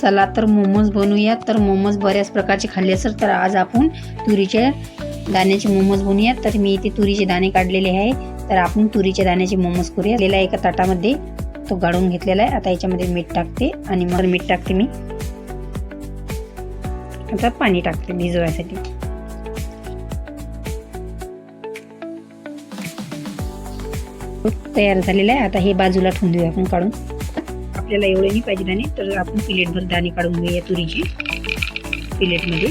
चला तर मोमोज बनवूया. तर मोमोज बऱ्याच प्रकारचे खाल्ले असेल, तर आज आपण तुरीच्या दाण्याचे मोमोज बनवूया. तर मी इथे तुरीचे दाणे काढलेले आहे, तर आपण तुरीच्या दाण्याचे मोमोज करूया. दिलेला एका ताटामध्ये तो गाळून घेतलेला आहे. आता याच्यामध्ये मीठ टाकते आणि मग मीठ टाकते मी. आता पाणी टाकते भिजवायसाठी. तयार झालेला आहे. आता हे बाजूला ठेवून देऊया आपण काढून. आपल्याला एवढे नाही पाहिजे दाणे, तर आपण प्लेटभर दाणे काढून घेऊया तुरीचे प्लेटमध्ये.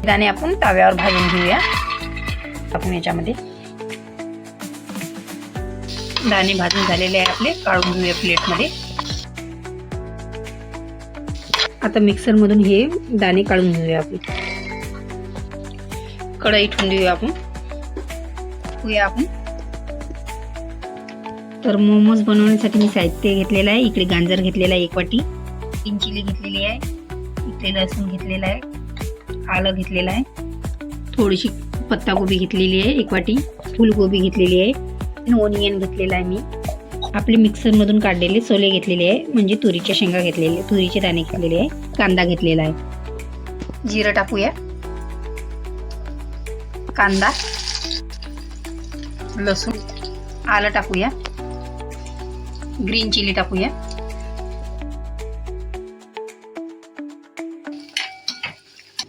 दाणे आपण तव्यावर भाजून घेऊया. आपण याच्यामध्ये दाणे भाजून झालेले आहे आपले, काढून घेऊया प्लेटमध्ये. आता मिक्सर मधून हे दाणे काढून घेऊया आपण. कढई ठेवून देऊया आपण. तर मोमोज बनवण्यासाठी मी साहित्य घेतलेलं आहे. इकडे गाजर घेतलेला आहे 1 वाटी, 3 चिली घेतलेली आहे, इकडे लसूण घेतलेला आहे, आलं घेतलेलं आहे, थोडीशी पत्तागोबी घेतलेली आहे 1 वाटी, फुलगोबी घेतलेली आहे, ओनियन घेतलेला आहे मी. आपले मिक्सर मधून काढलेले सोले घेतलेले आहे, म्हणजे तुरीच्या शेंगा घेतलेले, तुरीचे दाणे घेतलेले आहे, कांदा घेतलेला आहे. जिरं टाकूया, कांदा, लसूण, आलं टाकूया, ग्रीन चिली टाकूया,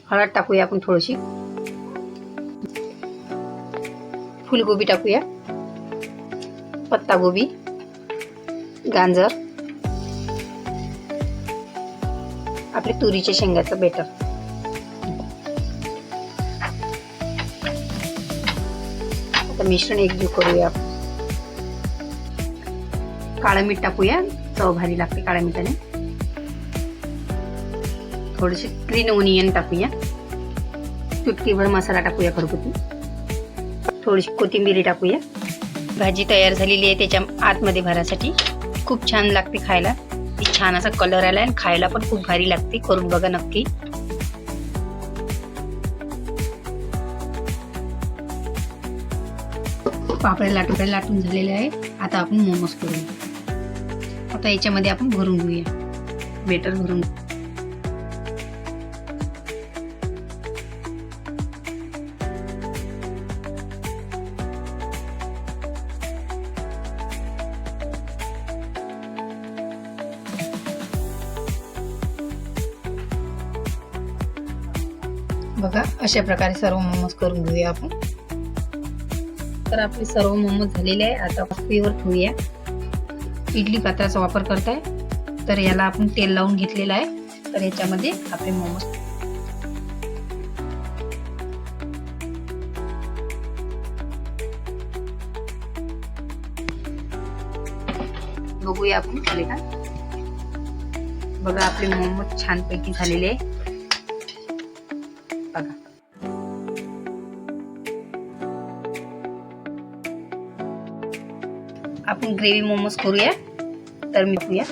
हळद टाकूया आपण थोडीशी, फुलगोबी टाकूया, पत्तागोबी, गाजर, आपले तुरीच्या शेंगाचं बेटर. आता मिश्रण एकजीव करूया. काळं मीठ टाकूया, चव भारी लागते काळ्या मीठाने. थोडेसे ग्रीन ओनियन टाकूया, चुटकीभर मसाला टाकूया घरगुती, थोडीशी कोथिंबीर टाकूया. भाजी तयार झालेली आहे त्याच्या आतमध्ये भरासाठी. खूप छान लागते खायला. छान असा कलर आला आणि खायला पण खूप भारी लागते. करून बघा नक्की. पापड्या लाटून झालेले आहे. आता आपण मोमोज करूया. आता याच्यामध्ये आपण भरून घेऊया, बेटर भरून. बघा अशा प्रकारे सर्व मोमोज करून घेऊया आपण. तर आपले सर्व मोमोज झालेले आहे. आता वाफेवर ठेवूया. इडली पात्राचा वापर करताय, तर याला आपण तेल लावून घेतलेलं आहे. तर याच्यामध्ये आपले मोमोज बघूया आपण झाले का. बघा आपले मोमोज छानपैकी झालेले आहे. बघा आपण ग्रेव्ही मोमोज करूया. तर मी टाकूया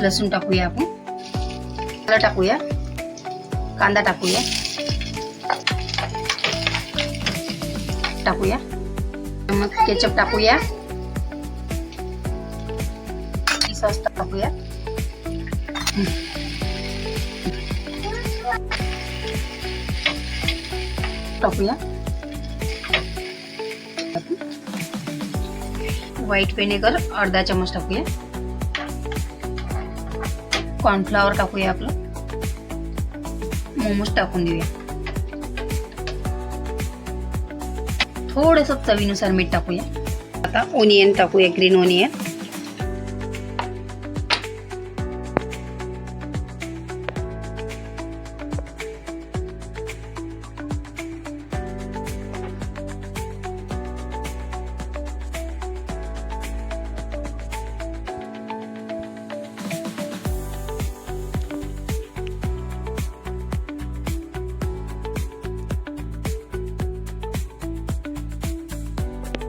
लसूण, टाकूया आपण आलं, टाकूया कांदा, टाकूया मग केचप टाकूया, सॉस टाकूया, व्हाईट व्हिनेगर अर्धा चमच टाकूया, कॉर्नफ्लॉवर टाकूया, आपलं मोमोज टाकून देऊया, थोडंसं चवीनुसार मीठ टाकूया. आता ओनियन टाकूया, ग्रीन ओनियन.